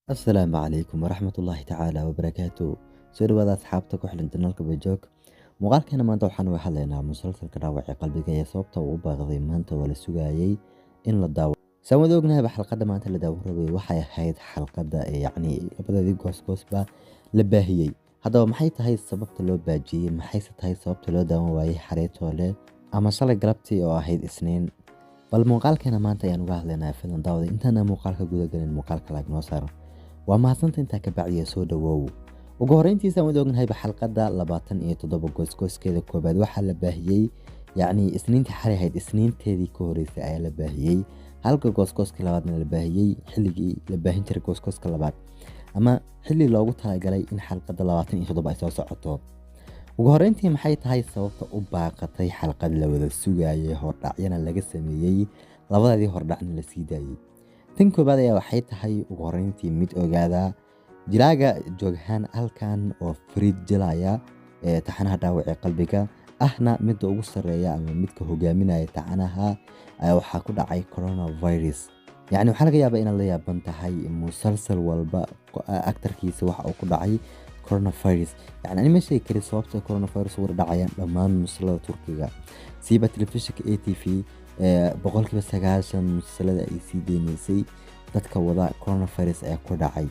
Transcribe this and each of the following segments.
السلام عليكم ورحمة الله تعالى وبركاته. soo dhawaada asxaabta ku xiran janalka Bajok. Muuqaalkeena maanta waxaan uga hadlaynaa musalsalka dhaawaca qalbiga ee sababta uu u baaqday maanta waa la sugayay in la daawo. Saan wada ognahay xalqada maanta la daawo rabay waxay ahayd xalqada labadii goosba la baahiyay. Haddaba maxay tahay sababta loo baajiyay? Maxayse tahay sababta loo daawan waayay xareetoole ama shalay galabtii oo ahayd Isniin? Bal muuqaalkeena maanta ayaan uga hadlaynaa filan daawada intaan muuqaalka guda galin muuqaalka laag noo saaro. waa mahadsantahay intaa ka bacdiya soo dhawoow. ugu horeyntiisaan wada ognahay xalqada 27 gooskeeda koobaad waxaa la baahiyay isniintii xalay ahayd isniinteedii ka horeysay ayaa la baahiyay halka gooska labaadna la baahiyay xilligii la baahin jiray gooska labaad ama xilli loogu talagalay in xalqada 27 ay soo socoto. ugu horeyntii maxay tahay sababta u baaqatay xalqad la wada sugayay hordhacyana laga sameeyay labadii hordhacna la sii daayay? tan koobaad ayaa waxay tahay ugu horeyntii mid ogaada jiraaga jooghaan halkan oo Fariid jilaya taxanaha dhaawaca qalbiga ahna midda ugu sareeya ama midka hogaaminaya taxanaha waxaa ku dhacay coronavirus. waxaa laga yaabaa inaad la yaaban tahay musalsal walba aktarkiisa waxa uu ku dhacay coronavirus. ani ma sheegi kari sababta coronavirus ugu dhacayaan dhammaan musalsalada Turkiga siiba telefishinka ATV boqolkiiba 90 musalsalada ay sii deynaysay dadka wada coronavirus ayaa ku dhacay.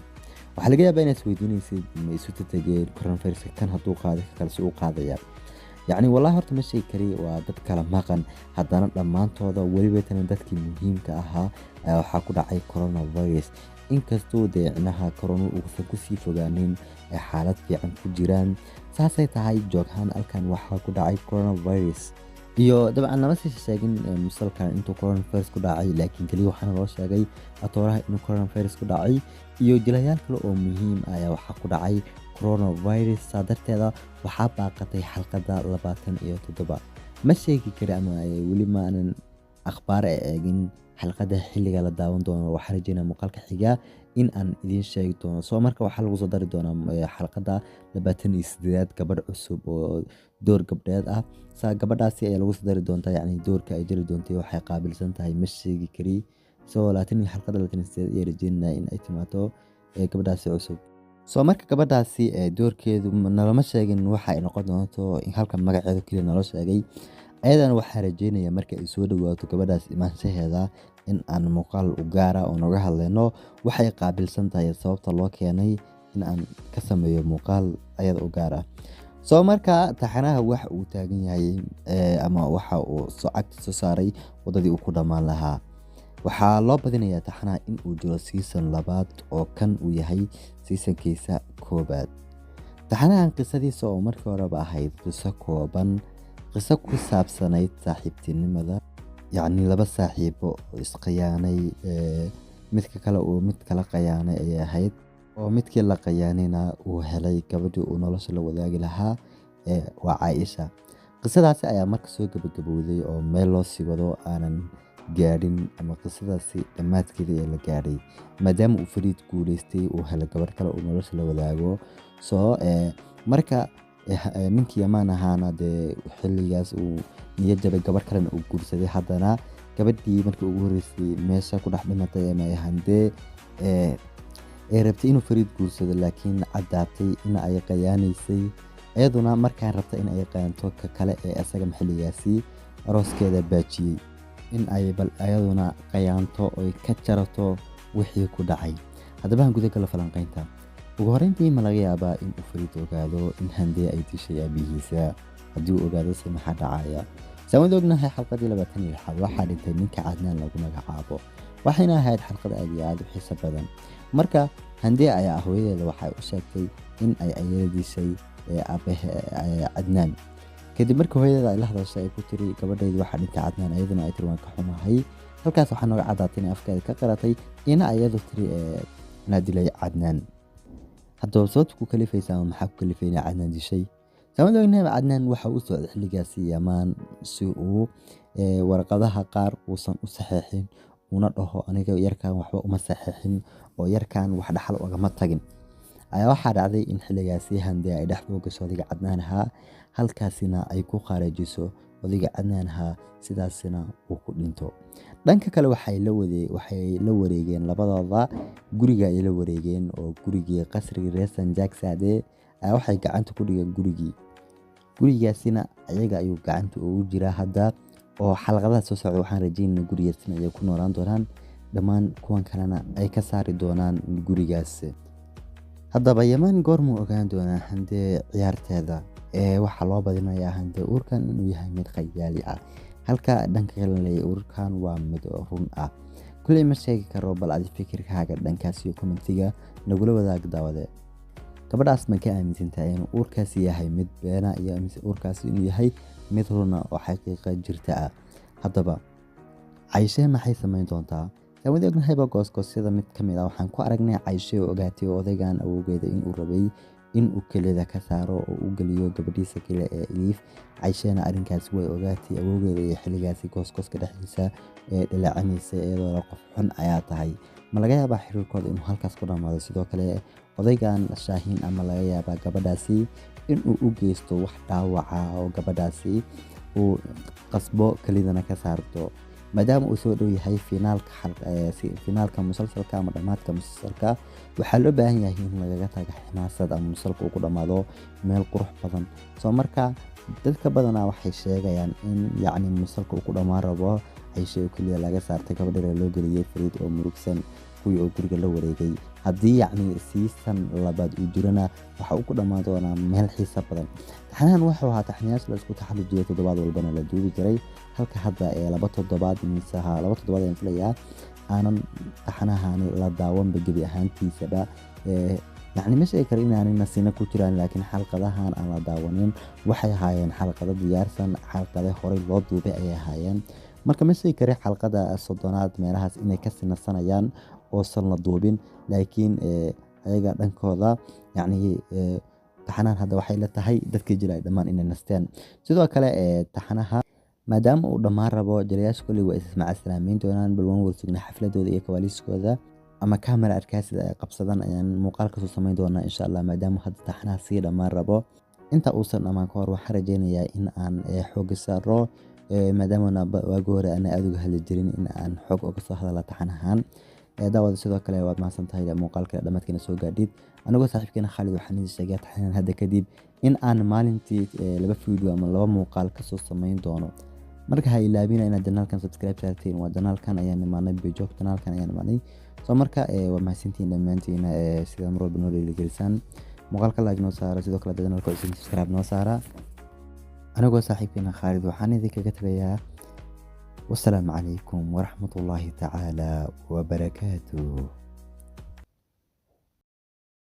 waxaa laga yaabaa inaad isweydiinaysid ma isu tageen coronavirus kan hadduu qaaday kale si uu qaadaya. wallahi horta ma sheegi kari waa dad kala maqan haddana dhammaantooda weliba tan dadkii muhiimka ahaa waxaa ku dhacay coronavirus. inkastoo deecnaha corona uusan ku sii fogaanin xaalad fiican ku jiraan saasay tahay jooghaan halkan waxaa ku dhacay coronavirus. iyo dabcan lama sii sheegin musalkan intuu coronavirus ku dhacay laakiin kaliya waxaana loo sheegay atooraha inuu coronavirus ku dhacay iyo jilayaal kale oo muhiim ah ayaa waxaa ku dhacay coronavirus. saa darteeda waxaa baaqatay xalqada 27. ma sheegi kari ama weli maanan akhbaar eegin xalqada xilliga la daawan doono. waxaa rajeynaa muuqaalka xiga in aan idiin sheegi doono soo marka waxaa lagu soo dari doonaa xalqada 28 gabadh cusub oo door gabdheed ah. gabadhaasi ayaa lagu soo dari doontaa doorka ay jiri doontay waxay qaabilsan tahay ma sheegi kari. laakiin xalqada 28 ayaa rajeynaa in ay timaado gabadhaasi cusub. marka gabadhaasi doorkeedu nalama sheegin waxa ay noqon doonto in halka magaceedu kaliya naloo sheegay. ayadana waxaa rajeynaya marka ay soo dhawaato gabadhaas imaanshaheeda in aan muuqaal u gaara oo naga hadlayno waxay qaabilsan tahay sababta loo keenay in aan ka sameeyo muuqaal ayada u gaara. marka taxanaha waxa uu taagan yahay ama waxa uu cagta soo saaray wadadii uu ku dhammaan lahaa. waxaa loo badinayaa taxanaha in uu jiro season labaad oo kan uu yahay seasonkiisa koobaad. taxanahan qisadiisa oo markii horeba ahayd qiso kooban, qiso ku saabsanayd saaxiibtinimada laba saaxiibo oo isqiyaanay midka kale uu mid kala qayaanay ayay ahayd oo midkii la qayaanayna uu helay gabadhii uu nolosha la wadaagi lahaa waa Caaisha. qisadaasi ayaa marka soo gabagabowday oo meel loo sii wado aanan gaadhin ama qisadaasi dhammaadkeeda ee la gaadhay maadaama uu Fariid guuleystay uu helay gabadh kale uu nolosha la wadaago. marka ninkii Yamaan ahaana dee xilligaas uu niyad jabay gabadh kalena uu guursaday haddana gabadhii markii ugu horeysay meesha ku dhex dhimatay ama handee ay rabtay inuu Fariid guursado laakiin caddaatay in ay qayaanaysay iyaduna markaan rabta in ay qayanto ka kale ee asaga xilligaasi arooskeeda baajiyay in ay bal ayaduna qayaanto oo ka jarato wixii ku dhacay. haddaba aan gudaha kala falanqaynta ugu horeyntii ma laga yaabaa in uu Fariid ogaado in handee ay dishay aabihiisa. haddii uu ogaado se maxaa dhacaya? saan wada ognahay xalqadii 26 waxaa dhintay ninka Cadnaan lagu magacaabo waxayna ahayd xalqad aad iyo aad u xiiso badan. marka handee ayaa hooyadeeda waxay u sheegtay in ay ayada dishay Cadnaan. kadib markii hooyadeeda ay la hadashay ay ku tiri gabadhaydu waxaa dhintay Cadnaan ayaduna ay tiri waan ka xumahay. halkaas waxaa nooga caddaatay in afkeeda ka qaratay ina ayadu tiri inaa dilay Cadnaan. haddaba sababta ku kalifaysa ama maxaa ku kalifay inay Cadnaan dishay? saan wada ognahay Cadnaan waxa uu socday xilligaasi Yamaan si uu warqadaha qaar uusan u saxeexin una dhaho aniga yarkan waxba uma saxeexin oo yarkan wax dhaxal ugama tagin. ayaa waxaa dhacday in xilligaasi Hande ay dhexda u gasho odayga Cadnaan ahaa, halkaasina ay ku qaarajiso odayga Cadnaan ahaa, sidaasina uu ku dhinto. Dhanka kale waxay la wareegeen labadooda guriga ay la wareegeen oo gurigii qasriga reer Sanjak Saade waxay gacanta ku dhigeen gurigaasina ayaga ayuu gacanta ugu jiraa hadda, oo xalqadaha soo socda waxaan rajaynaynaa gurigaasina ay ku noolaan doonaan, dhammaan kuwan kalena ay ka saari doonaan gurigaas. Haddaba Yaman goormuu ogaan doonaa Hande ciyaarteeda? Waxaa loo badinayaa Hande uurkan inuu yahay mid khayaali ah, halka dhanka kale leeyahay uurkan waa mid run ah. Kuley ma sheegi karo, bal adi fikirkaaga dhankaas iyo commentiga nagula wadaag daawade. Gabadhaas ma ka aaminsantahay inuu uurkaasi yahay mid beena iyo mise uurkaasi inuu yahay mid run ah oo xaqiiqa jirta ah? Haddaba Cayshe maxay samayn doontaa? Wadi ognahayba goosyada mid ka mid ah waxaan ku aragnay Cayshe oo ogaatay odaygan awowgeeda inuu rabay inuu kelida ka saaro oo u geliyo gabadhiisa kale ee Elif. Cayshena arrinkaas way ogaatay awowgeeda iyo xilligaasi gooska dhexdiisa dhaleecanaysa iyadoo qof xun ayaa tahay. Ma laga yaabaa xiriirkooda inuu halkaas ku dhamaado? Sidoo kale odaygan Shaahin ama laga yaabaa gabadhaasi inuu u geysto wax dhaawaca oo gabadhaasi uu qasbo kelidana ka saarto, maadaama uu soo dhow yahay finaalka musalsalka ama dhamaadka musalsalka. Waxaa loo baahan yahay in lagaga tago xamaasad ama musalsalka uu ku dhamaado meel qurux badan. Soo marka dadka badanaa waxay sheegayaan in yacni musalsalka uu ku dhamaan rabo Cayshe oo keliya laga saartay, gabadha loo geliyay Fariid oo murugsan, kuwii oo guriga la wareegay. Haddii yacni season labaad uu jirana waxa uu ku dhamaan doonaa meel xiiso badan. Taxanahan wuxuu ahaa taxanayaasha la isku taxallujiyay toddobaad walbana la duubi jiray, halka hadda 2 toddobaad mise 2 toddobaad ayaan filayaa aanan taxanahani la daawanba gebi ahaantiisaba. yacni ma sheegi karo inaanay nasiino ku jiraan, laakiin xalqadahan aan la daawanin waxay ahaayeen xalqado diyaarsan, xalqado horey loo duubay ayay ahaayeen. Marka ma sheegi karo xalqada 30aad meelahaas inay ka sinasanayaan oosan la duubin, laakiin ayaga dhankooda yacni taxanahan hadda waxay la tahay dadka jilay dhammaan inay nasteen. Sidoo kale taxanaha maadaama uu dhammaan rabo, jilayaasha kulli waa ismaac islaamiin doonaan, bal waan wada sugnaa xafladooda iyo kawaaliskooda ama kamera arkaasida ay qabsadaan ayaan muuqaal ka soo samayn doonaa insha Allah, maadaama hadda taxanaha sii dhammaan rabo. Inta uusan dhammaan ka hor waxaan rajaynayaa in aan xoogga saaro, maadaama waagi hore aan aad uga hadli jirin in aan xoog uga soo hadala taxanahan. daawada sidoo kale waad mahadsantahay muuqaalka dhamaadkiina soo gaadhid. Anigoo saaxiibkeena Khalid waxaan idin sheegay taxanahan hadda kadib in aan maalintii 2 video ama 2 muuqaal ka soo samayn doono. Marka ha ilaabina inaad channelkan subscribe saartiin, waa channelkan ayaan imaanay Bejok, channelkan ayaan imaanay. Soo marka waa mahadsantiin dhammaantiin sida mar walba noo dhiirigelisaan. Muuqaalka like noo saara, sidoo kale channelka subscribe noo saara. Anigoo saaxiibkeena Khalid waxaan idinkaga tagayaa. والسلام عليكم ورحمة الله تعالى وبركاته.